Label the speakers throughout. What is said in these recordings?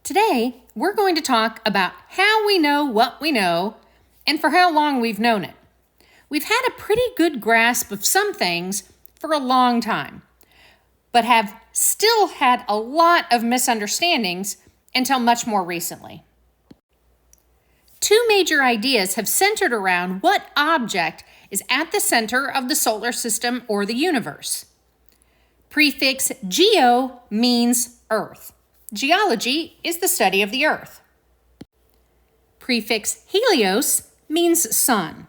Speaker 1: Today, we're going to talk about how we know what we know and for how long we've known it. We've had a pretty good grasp of some things for a long time, but have still had a lot of misunderstandings until much more recently. Two major ideas have centered around what object is at the center of the solar system or the universe. Prefix geo means Earth. Geology is the study of the Earth. Prefix helios means sun.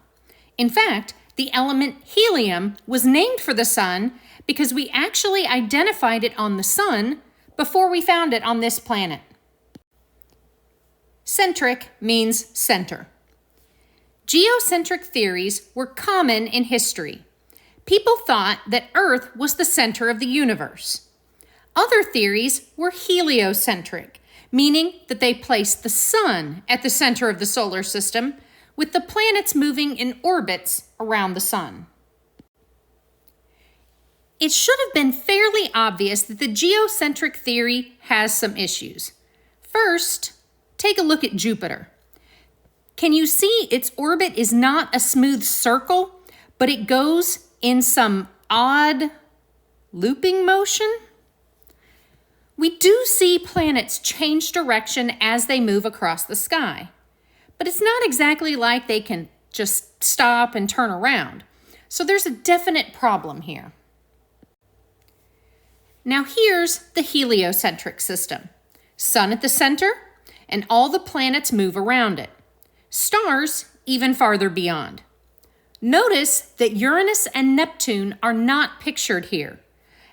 Speaker 1: In fact, the element helium was named for the sun because we actually identified it on the sun before we found it on this planet. Centric means center. Geocentric theories were common in history. People thought that Earth was the center of the universe. Other theories were heliocentric, meaning that they placed the sun at the center of the solar system, with the planets moving in orbits around the sun. It should have been fairly obvious that the geocentric theory has some issues. First, take a look at Jupiter. Can you see its orbit is not a smooth circle, but it goes in some odd looping motion? We do see planets change direction as they move across the sky, but it's not exactly like they can just stop and turn around. So there's a definite problem here. Now here's the heliocentric system. Sun at the center, and all the planets move around it. Stars even farther beyond. Notice that Uranus and Neptune are not pictured here,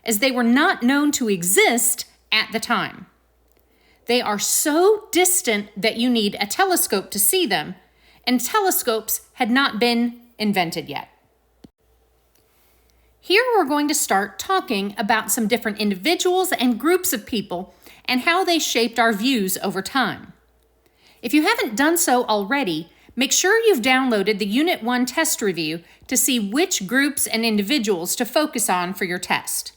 Speaker 1: as they were not known to exist at the time. They are so distant that you need a telescope to see them, and telescopes had not been invented yet. Here we're going to start talking about some different individuals and groups of people and how they shaped our views over time. If you haven't done so already, make sure you've downloaded the Unit 1 test review to see which groups and individuals to focus on for your test.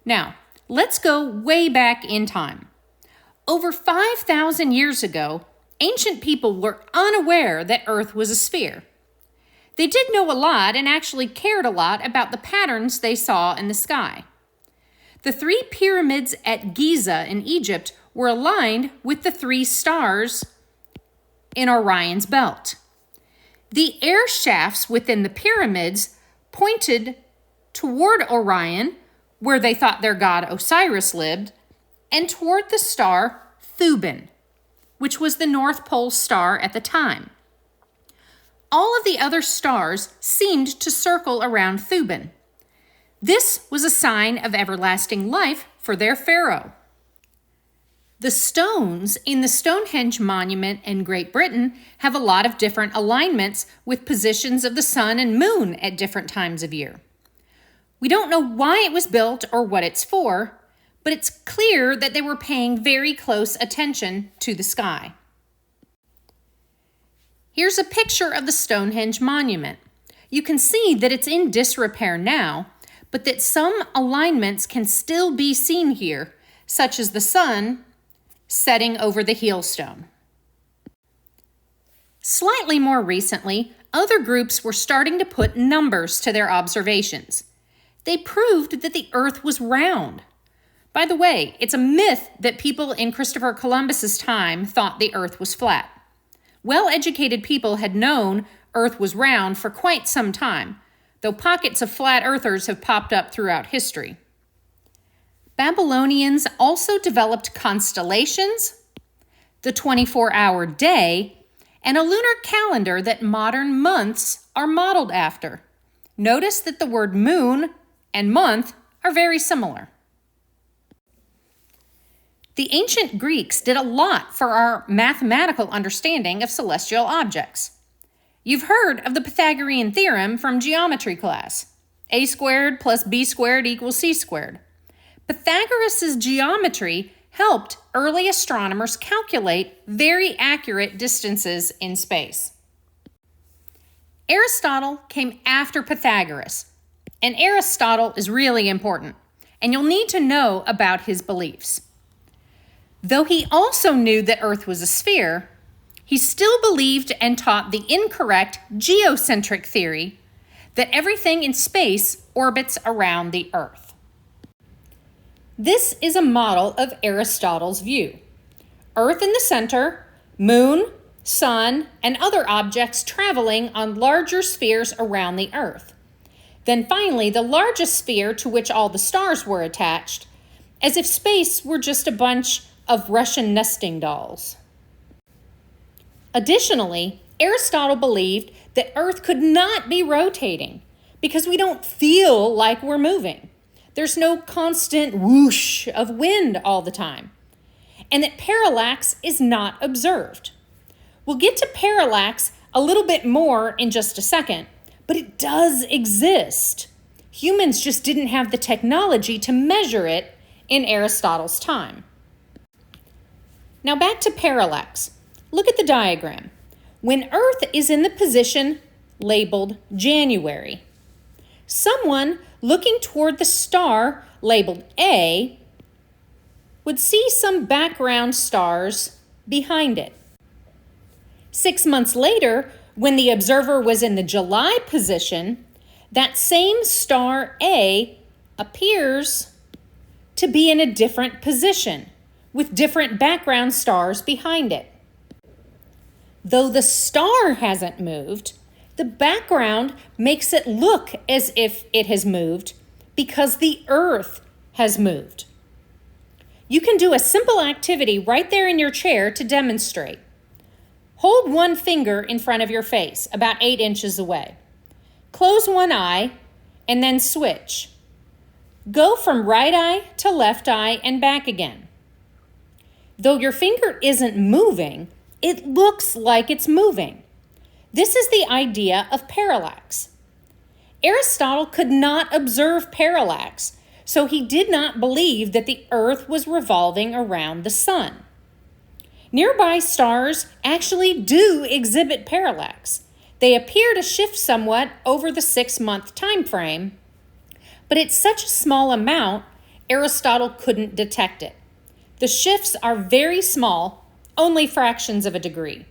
Speaker 1: Now, let's go way back in time. Over 5,000 years ago, ancient people were unaware that Earth was a sphere. They did know a lot and actually cared a lot about the patterns they saw in the sky. The 3 pyramids at Giza in Egypt were aligned with the 3 stars in Orion's belt. The air shafts within the pyramids pointed toward Orion, where they thought their god Osiris lived, and toward the star Thuban, which was the North Pole star at the time. All of the other stars seemed to circle around Thuban. This was a sign of everlasting life for their pharaoh. The stones in the Stonehenge monument in Great Britain have a lot of different alignments with positions of the sun and moon at different times of year. We don't know why it was built or what it's for, but it's clear that they were paying very close attention to the sky. Here's a picture of the Stonehenge monument. You can see that it's in disrepair now, but that some alignments can still be seen here, such as the sun setting over the heel stone. Slightly more recently, other groups were starting to put numbers to their observations. They proved that the Earth was round. By the way, it's a myth that people in Christopher Columbus's time thought the Earth was flat. Well-educated people had known Earth was round for quite some time, though pockets of flat earthers have popped up throughout history. Babylonians also developed constellations, the 24-hour day, and a lunar calendar that modern months are modeled after. Notice that the word moon and month are very similar. The ancient Greeks did a lot for our mathematical understanding of celestial objects. You've heard of the Pythagorean theorem from geometry class. A squared plus b squared equals c squared. Pythagoras' geometry helped early astronomers calculate very accurate distances in space. Aristotle came after Pythagoras, and Aristotle is really important, and you'll need to know about his beliefs. Though he also knew that Earth was a sphere, he still believed and taught the incorrect geocentric theory that everything in space orbits around the Earth. This is a model of Aristotle's view. Earth in the center, moon, sun, and other objects traveling on larger spheres around the Earth. Then finally, the largest sphere to which all the stars were attached, as if space were just a bunch of Russian nesting dolls. Additionally, Aristotle believed that Earth could not be rotating because we don't feel like we're moving. There's no constant whoosh of wind all the time, and that parallax is not observed. We'll get to parallax a little bit more in just a second, but it does exist. Humans just didn't have the technology to measure it in Aristotle's time. Now back to parallax. Look at the diagram. When Earth is in the position labeled January, someone looking toward the star labeled A would see some background stars behind it. 6 months later, when the observer was in the July position, that same star A appears to be in a different position with different background stars behind it. Though the star hasn't moved, the background makes it look as if it has moved because the Earth has moved. You can do a simple activity right there in your chair to demonstrate. Hold one finger in front of your face, about 8 inches away. Close one eye and then switch. Go from right eye to left eye and back again. Though your finger isn't moving, it looks like it's moving. This is the idea of parallax. Aristotle could not observe parallax, so he did not believe that the Earth was revolving around the sun. Nearby stars actually do exhibit parallax. They appear to shift somewhat over the 6-month time frame, but it's such a small amount, Aristotle couldn't detect it. The shifts are very small, only fractions of a degree.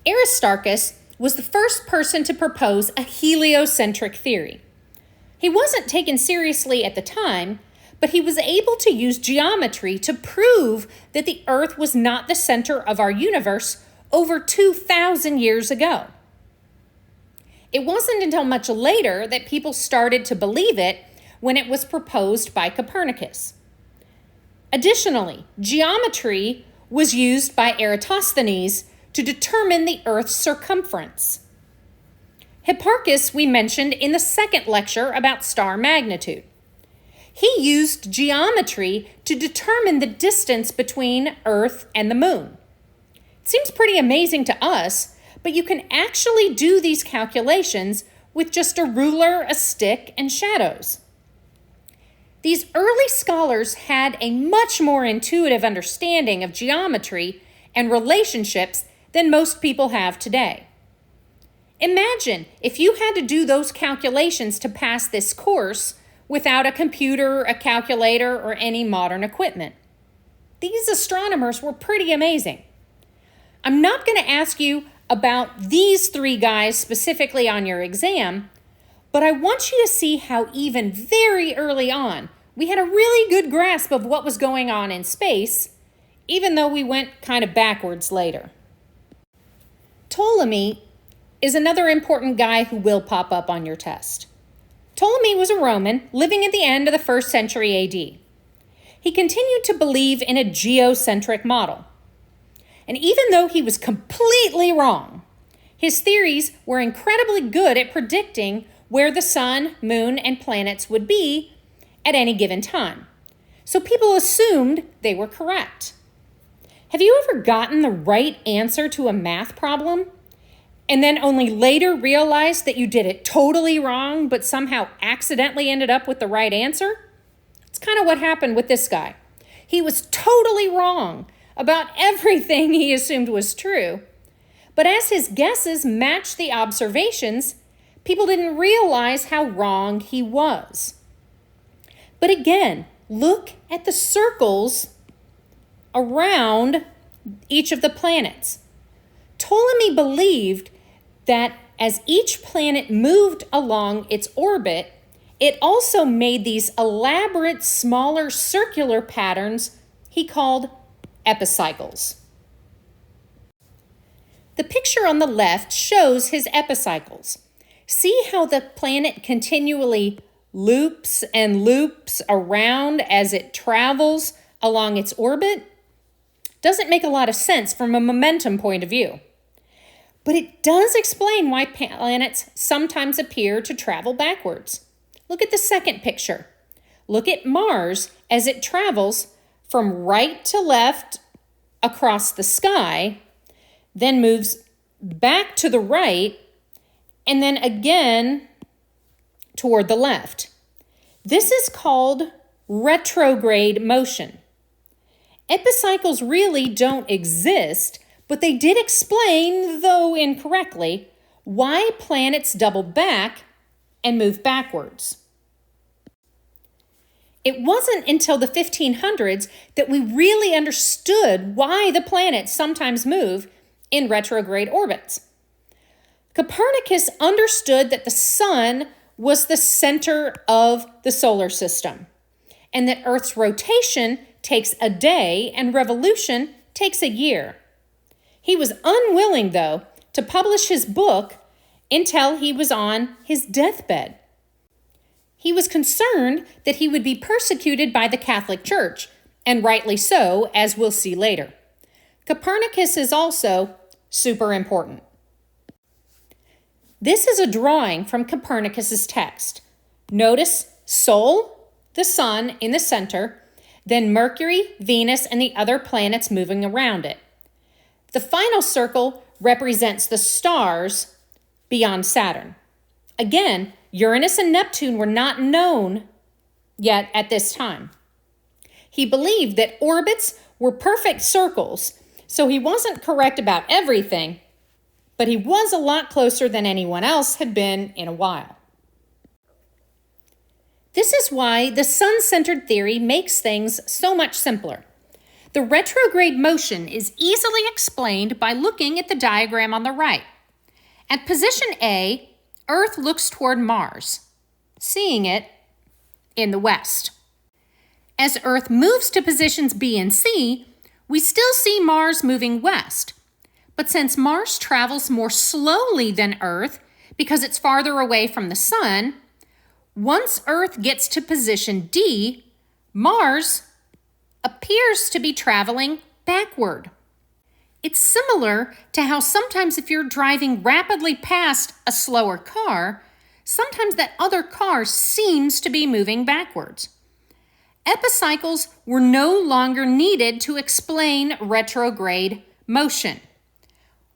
Speaker 1: Aristarchus was the first person to propose a heliocentric theory. He wasn't taken seriously at the time, but he was able to use geometry to prove that the Earth was not the center of our universe over 2,000 years ago. It wasn't until much later that people started to believe it when it was proposed by Copernicus. Additionally, geometry was used by Eratosthenes to determine the Earth's circumference. Hipparchus we mentioned in the second lecture about star magnitude. He used geometry to determine the distance between Earth and the moon. It seems pretty amazing to us, but you can actually do these calculations with just a ruler, a stick, and shadows. These early scholars had a much more intuitive understanding of geometry and relationships than most people have today. Imagine if you had to do those calculations to pass this course without a computer, a calculator, or any modern equipment. These astronomers were pretty amazing. I'm not going to ask you about these 3 guys specifically on your exam, but I want you to see how even very early on, we had a really good grasp of what was going on in space, even though we went kind of backwards later. Ptolemy is another important guy who will pop up on your test. Ptolemy was a Roman living at the end of the 1st century AD. He continued to believe in a geocentric model. And even though he was completely wrong, his theories were incredibly good at predicting where the sun, moon, and planets would be at any given time. So people assumed they were correct. Have you ever gotten the right answer to a math problem and then only later realized that you did it totally wrong but somehow accidentally ended up with the right answer? It's kind of what happened with this guy. He was totally wrong about everything he assumed was true. But as his guesses matched the observations, people didn't realize how wrong he was. But again, look at the circles around each of the planets. Ptolemy believed that as each planet moved along its orbit, it also made these elaborate, smaller circular patterns he called epicycles. The picture on the left shows his epicycles. See how the planet continually loops and loops around as it travels along its orbit? Doesn't make a lot of sense from a momentum point of view. But it does explain why planets sometimes appear to travel backwards. Look at the second picture. Look at Mars as it travels from right to left across the sky, then moves back to the right, and then again toward the left. This is called retrograde motion. Epicycles really don't exist, but they did explain, though incorrectly, why planets double back and move backwards. It wasn't until the 1500s that we really understood why the planets sometimes move in retrograde orbits. Copernicus understood that the sun was the center of the solar system, and that Earth's rotation takes a day and revolution takes a year. He was unwilling, though, to publish his book until he was on his deathbed. He was concerned that he would be persecuted by the Catholic Church, and rightly so, as we'll see later. Copernicus is also super important. This is a drawing from Copernicus's text. Notice Sol, the sun, in the center, then Mercury, Venus, and the other planets moving around it. The final circle represents the stars beyond Saturn. Again, Uranus and Neptune were not known yet at this time. He believed that orbits were perfect circles, so he wasn't correct about everything, but he was a lot closer than anyone else had been in a while. This is why the sun-centered theory makes things so much simpler. The retrograde motion is easily explained by looking at the diagram on the right. At position A, Earth looks toward Mars, seeing it in the west. As Earth moves to positions B and C, we still see Mars moving west. But since Mars travels more slowly than Earth because it's farther away from the sun, once Earth gets to position D, Mars appears to be traveling backward. It's similar to how sometimes if you're driving rapidly past a slower car, sometimes that other car seems to be moving backwards. Epicycles were no longer needed to explain retrograde motion.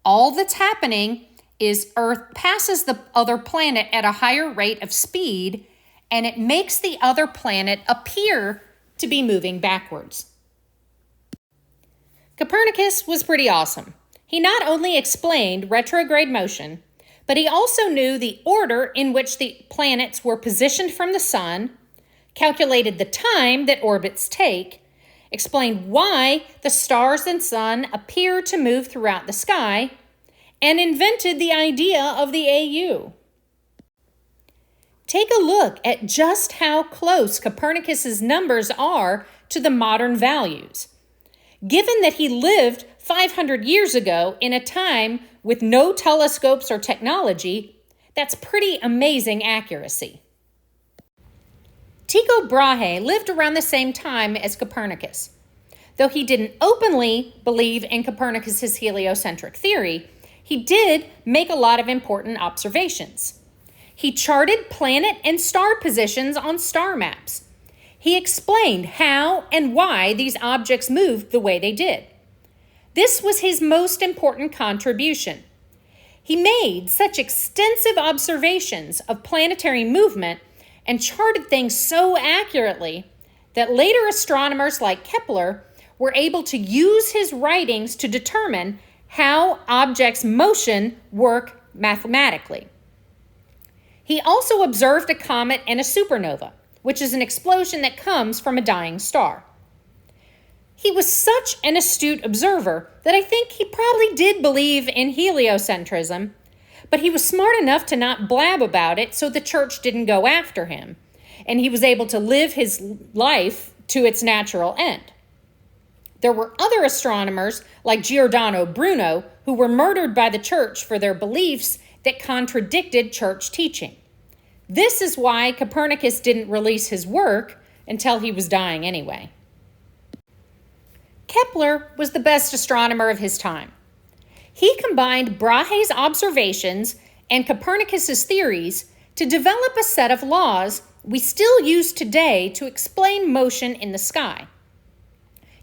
Speaker 1: All that's happening is Earth passes the other planet at a higher rate of speed, and it makes the other planet appear to be moving backwards. Copernicus was pretty awesome. He not only explained retrograde motion, but he also knew the order in which the planets were positioned from the sun, calculated the time that orbits take, explained why the stars and sun appear to move throughout the sky, and invented the idea of the AU. Take a look at just how close Copernicus's numbers are to the modern values. Given that he lived 500 years ago in a time with no telescopes or technology, that's pretty amazing accuracy. Tycho Brahe lived around the same time as Copernicus. Though he didn't openly believe in Copernicus's heliocentric theory, he did make a lot of important observations. He charted planet and star positions on star maps. He explained how and why these objects moved the way they did. This was his most important contribution. He made such extensive observations of planetary movement and charted things so accurately that later astronomers like Kepler were able to use his writings to determine how objects' motion work mathematically. He also observed a comet and a supernova. which is an explosion that comes from a dying star. He was such an astute observer that I think he probably did believe in heliocentrism, but he was smart enough to not blab about it so the church didn't go after him, and he was able to live his life to its natural end. There were other astronomers like Giordano Bruno who were murdered by the church for their beliefs that contradicted church teaching. This is why Copernicus didn't release his work until he was dying anyway. Kepler was the best astronomer of his time. He combined Brahe's observations and Copernicus's theories to develop a set of laws we still use today to explain motion in the sky.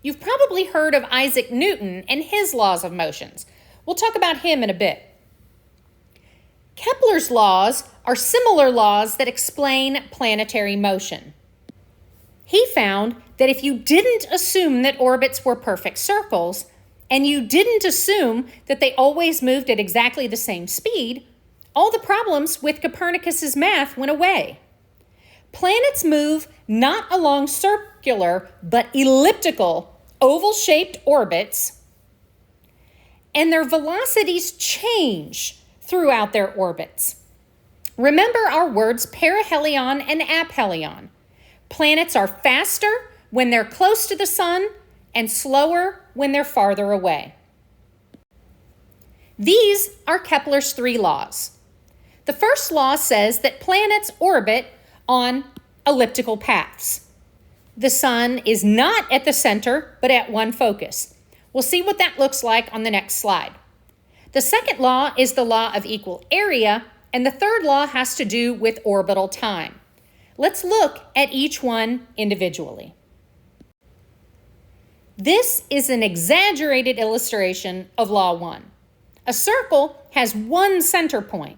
Speaker 1: You've probably heard of Isaac Newton and his laws of motions. We'll talk about him in a bit. Kepler's laws are similar laws that explain planetary motion. He found that if you didn't assume that orbits were perfect circles, and you didn't assume that they always moved at exactly the same speed, all the problems with Copernicus's math went away. Planets move not along circular, but elliptical, oval-shaped orbits, and their velocities change throughout their orbits. Remember our words perihelion and aphelion. Planets are faster when they're close to the sun and slower when they're farther away. These are Kepler's 3 laws. The first law says that planets orbit on elliptical paths. The sun is not at the center, but at one focus. We'll see what that looks like on the next slide. The second law is the law of equal area, and the third law has to do with orbital time. Let's look at each one individually. This is an exaggerated illustration of Law 1. A circle has one center point.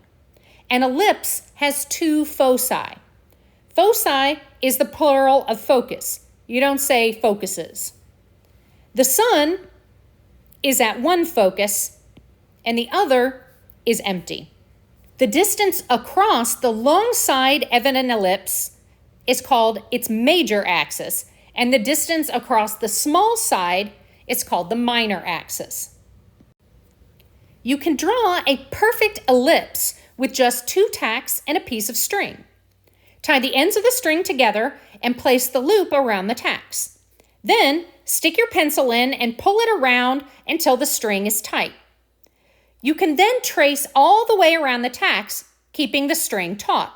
Speaker 1: An ellipse has 2 foci. Foci is the plural of focus. You don't say focuses. The sun is at one focus, and the other is empty. The distance across the long side of an ellipse is called its major axis, and the distance across the small side is called the minor axis. You can draw a perfect ellipse with just 2 tacks and a piece of string. Tie the ends of the string together and place the loop around the tacks. Then stick your pencil in and pull it around until the string is tight. You can then trace all the way around the tacks, keeping the string taut.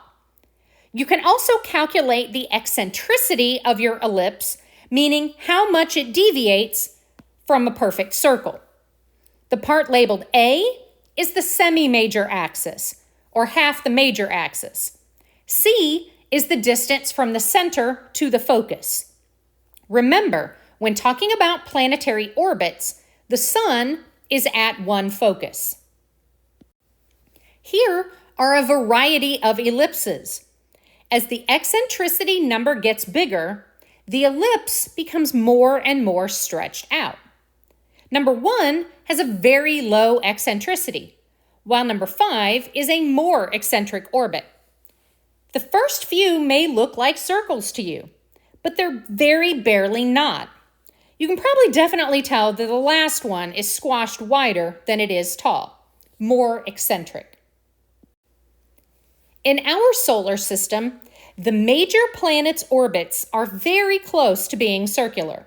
Speaker 1: You can also calculate the eccentricity of your ellipse, meaning how much it deviates from a perfect circle. The part labeled A is the semi-major axis, or half the major axis. C is the distance from the center to the focus. Remember, when talking about planetary orbits, the sun is at one focus. Here are a variety of ellipses. As the eccentricity number gets bigger, the ellipse becomes more and more stretched out. Number 1 has a very low eccentricity, while number 5 is a more eccentric orbit. The first few may look like circles to you, but they're very barely not. You can probably definitely tell that the last one is squashed wider than it is tall, more eccentric. In our solar system, the major planets' orbits are very close to being circular.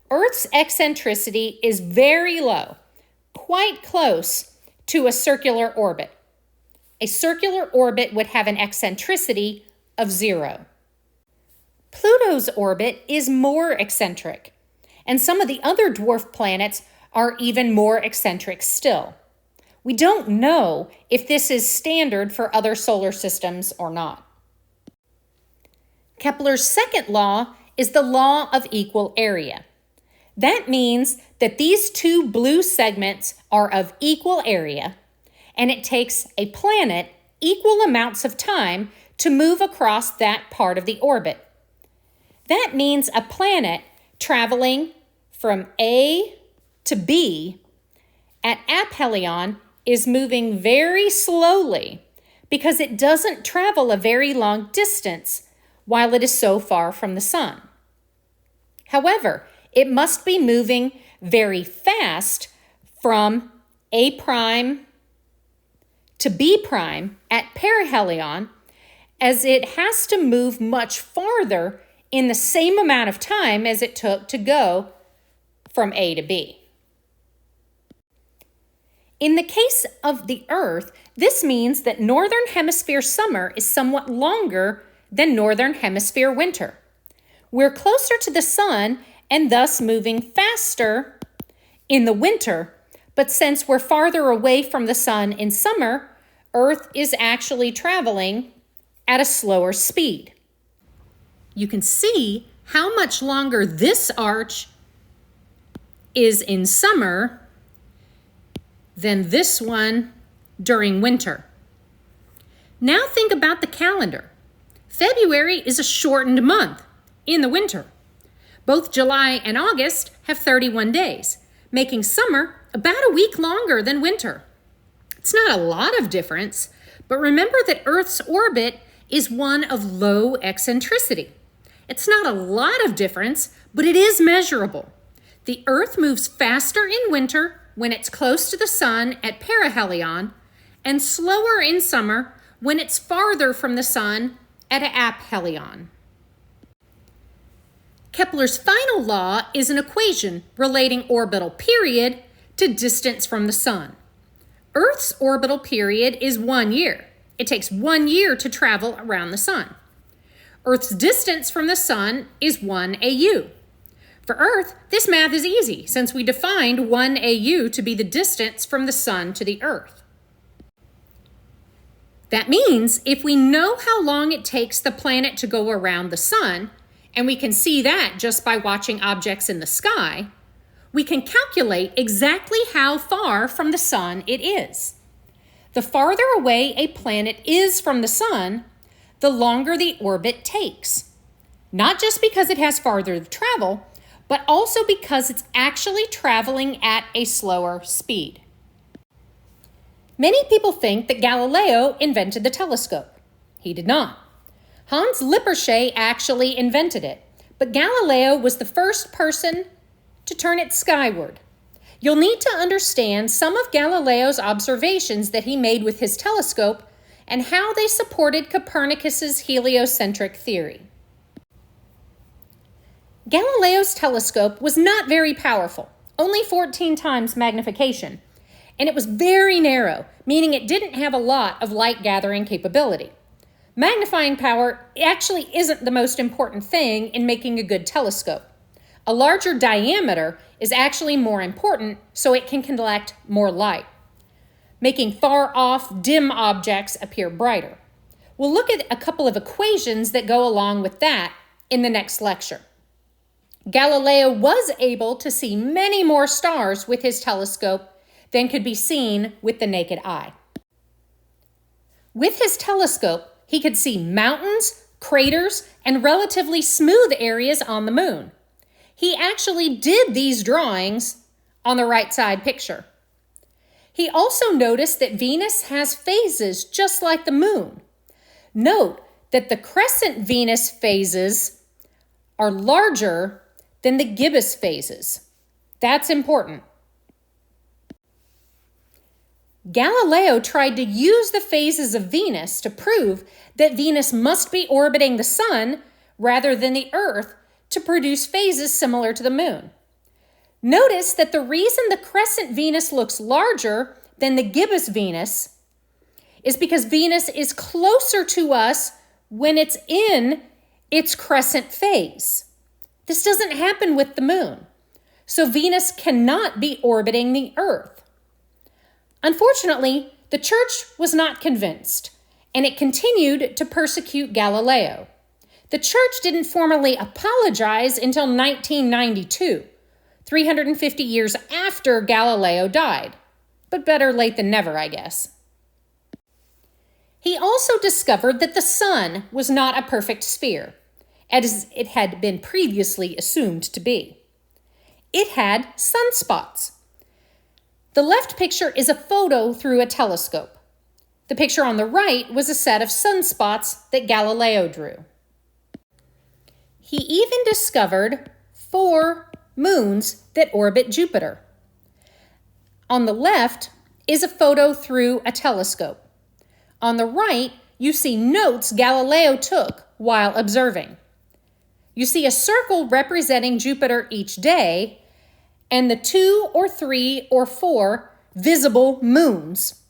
Speaker 1: Earth's eccentricity is very low, quite close to a circular orbit. A circular orbit would have an eccentricity of 0. Pluto's orbit is more eccentric, and some of the other dwarf planets are even more eccentric still. We don't know if this is standard for other solar systems or not. Kepler's second law is the law of equal area. That means that these 2 blue segments are of equal area, and it takes a planet equal amounts of time to move across that part of the orbit. That means a planet traveling from A to B at aphelion is moving very slowly because it doesn't travel a very long distance while it is so far from the sun. However, it must be moving very fast from A prime to B prime at perihelion, as it has to move much farther in the same amount of time as it took to go from A to B. In the case of the Earth, this means that northern hemisphere summer is somewhat longer than northern hemisphere winter. We're closer to the sun and thus moving faster in the winter, but since we're farther away from the sun in summer, Earth is actually traveling at a slower speed. You can see how much longer this arch is in summer than this one during winter. Now think about the calendar. February is a shortened month in the winter. Both July and August have 31 days, making summer about a week longer than winter. It's not a lot of difference, but remember that Earth's orbit is one of low eccentricity. It's not a lot of difference, but it is measurable. The Earth moves faster in winter when it's close to the sun at perihelion, and slower in summer when it's farther from the sun at aphelion. Kepler's final law is an equation relating orbital period to distance from the sun. Earth's orbital period is 1 year. It takes 1 year to travel around the sun. Earth's distance from the sun is 1 AU. For Earth, this math is easy since we defined 1 AU to be the distance from the sun to the Earth. That means if we know how long it takes the planet to go around the sun, and we can see that just by watching objects in the sky, we can calculate exactly how far from the sun it is. The farther away a planet is from the sun, the longer the orbit takes. Not just because it has farther to travel, but also because it's actually traveling at a slower speed. Many people think that Galileo invented the telescope. He did not. Hans Lippershey actually invented it, but Galileo was the first person to turn it skyward. You'll need to understand some of Galileo's observations that he made with his telescope and how they supported Copernicus's heliocentric theory. Galileo's telescope was not very powerful, only 14 times magnification, and it was very narrow, meaning it didn't have a lot of light-gathering capability. Magnifying power actually isn't the most important thing in making a good telescope. A larger diameter is actually more important so it can collect more light, making far-off, dim objects appear brighter. We'll look at a couple of equations that go along with that in the next lecture. Galileo was able to see many more stars with his telescope than could be seen with the naked eye. With his telescope, he could see mountains, craters, and relatively smooth areas on the moon. He actually did these drawings on the right side picture. He also noticed that Venus has phases just like the moon. Note that the crescent Venus phases are larger than the gibbous phases. That's important. Galileo tried to use the phases of Venus to prove that Venus must be orbiting the sun rather than the Earth to produce phases similar to the moon. Notice that the reason the crescent Venus looks larger than the gibbous Venus is because Venus is closer to us when it's in its crescent phase. This doesn't happen with the moon, so Venus cannot be orbiting the Earth. Unfortunately, the church was not convinced, and it continued to persecute Galileo. The church didn't formally apologize until 1992, 350 years after Galileo died, but better late than never, I guess. He also discovered that the sun was not a perfect sphere, as it had been previously assumed to be. It had sunspots. The left picture is a photo through a telescope. The picture on the right was a set of sunspots that Galileo drew. He even discovered 4 moons that orbit Jupiter. On the left is a photo through a telescope. On the right, you see notes Galileo took while observing. You see a circle representing Jupiter each day and the 2 or 3 or 4 visible moons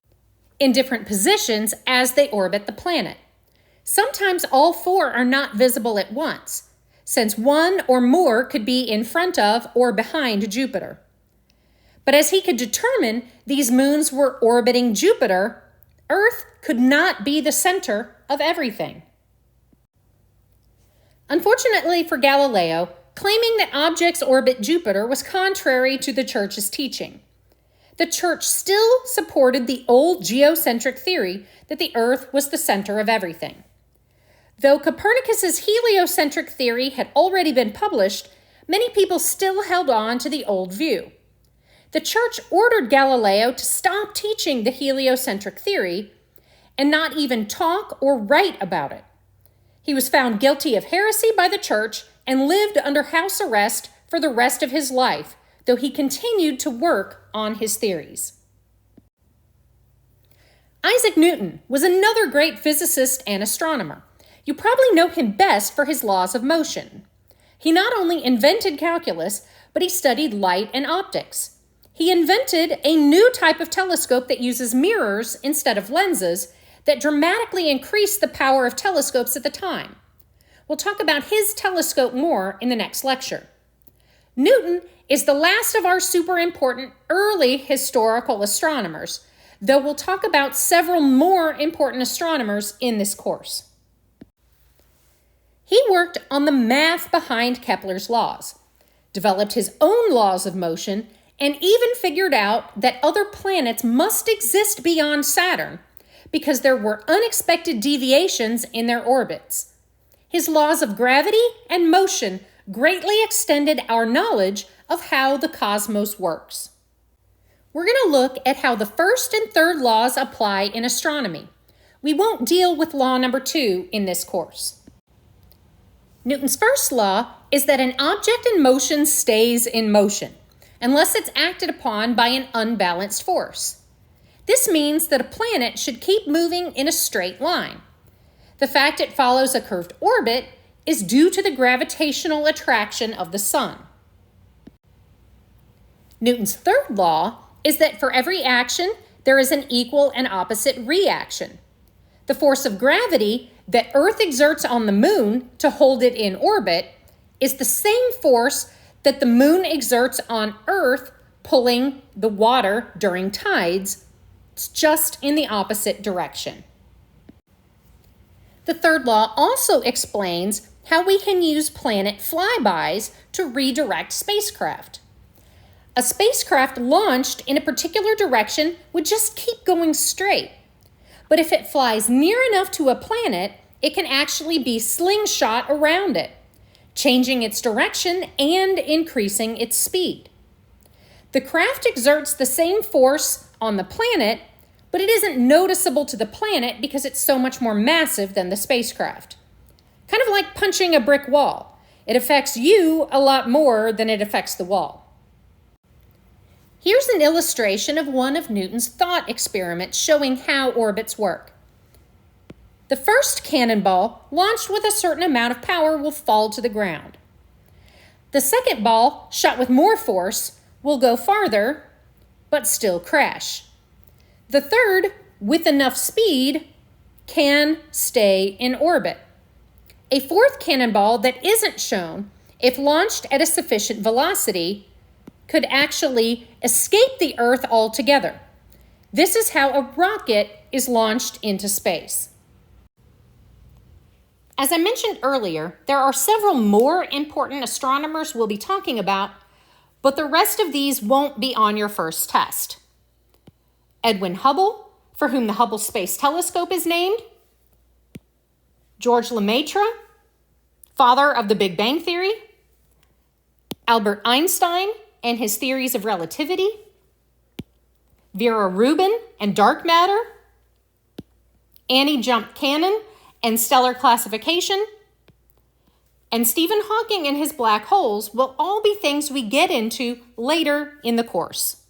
Speaker 1: in different positions as they orbit the planet. Sometimes all 4 are not visible at once, since 1 or more could be in front of or behind Jupiter. But as he could determine these moons were orbiting Jupiter, Earth could not be the center of everything. Unfortunately for Galileo, claiming that objects orbit Jupiter was contrary to the Church's teaching. The Church still supported the old geocentric theory that the Earth was the center of everything. Though Copernicus's heliocentric theory had already been published, many people still held on to the old view. The Church ordered Galileo to stop teaching the heliocentric theory and not even talk or write about it. He was found guilty of heresy by the Church and lived under house arrest for the rest of his life, though he continued to work on his theories. Isaac Newton was another great physicist and astronomer. You probably know him best for his laws of motion. He not only invented calculus, but he studied light and optics. He invented a new type of telescope that uses mirrors instead of lenses that dramatically increased the power of telescopes at the time. We'll talk about his telescope more in the next lecture. Newton is the last of our super important early historical astronomers, though we'll talk about several more important astronomers in this course. He worked on the math behind Kepler's laws, developed his own laws of motion, and even figured out that other planets must exist beyond Saturn because there were unexpected deviations in their orbits. His laws of gravity and motion greatly extended our knowledge of how the cosmos works. We're going to look at how the first and third laws apply in astronomy. We won't deal with law number 2 in this course. Newton's first law is that an object in motion stays in motion unless it's acted upon by an unbalanced force. This means that a planet should keep moving in a straight line. The fact it follows a curved orbit is due to the gravitational attraction of the sun. Newton's third law is that for every action, there is an equal and opposite reaction. The force of gravity that Earth exerts on the moon to hold it in orbit is the same force that the moon exerts on Earth pulling the water during tides. It's just in the opposite direction. The third law also explains how we can use planet flybys to redirect spacecraft. A spacecraft launched in a particular direction would just keep going straight. But if it flies near enough to a planet, it can actually be slingshot around it, changing its direction and increasing its speed. The craft exerts the same force on the planet, but it isn't noticeable to the planet because it's so much more massive than the spacecraft. Kind of like punching a brick wall. It affects you a lot more than it affects the wall. Here's an illustration of one of Newton's thought experiments showing how orbits work. The first cannonball, launched with a certain amount of power, will fall to the ground. The second ball, shot with more force, will go farther, but still crash. The third, with enough speed, can stay in orbit. A fourth cannonball that isn't shown, if launched at a sufficient velocity, could actually escape the Earth altogether. This is how a rocket is launched into space. As I mentioned earlier, there are several more important astronomers we'll be talking about, but the rest of these won't be on your first test. Edwin Hubble, for whom the Hubble Space Telescope is named. George Lemaitre, father of the Big Bang Theory. Albert Einstein and his theories of relativity. Vera Rubin and dark matter. Annie Jump Cannon and stellar classification. And Stephen Hawking and his black holes will all be things we get into later in the course.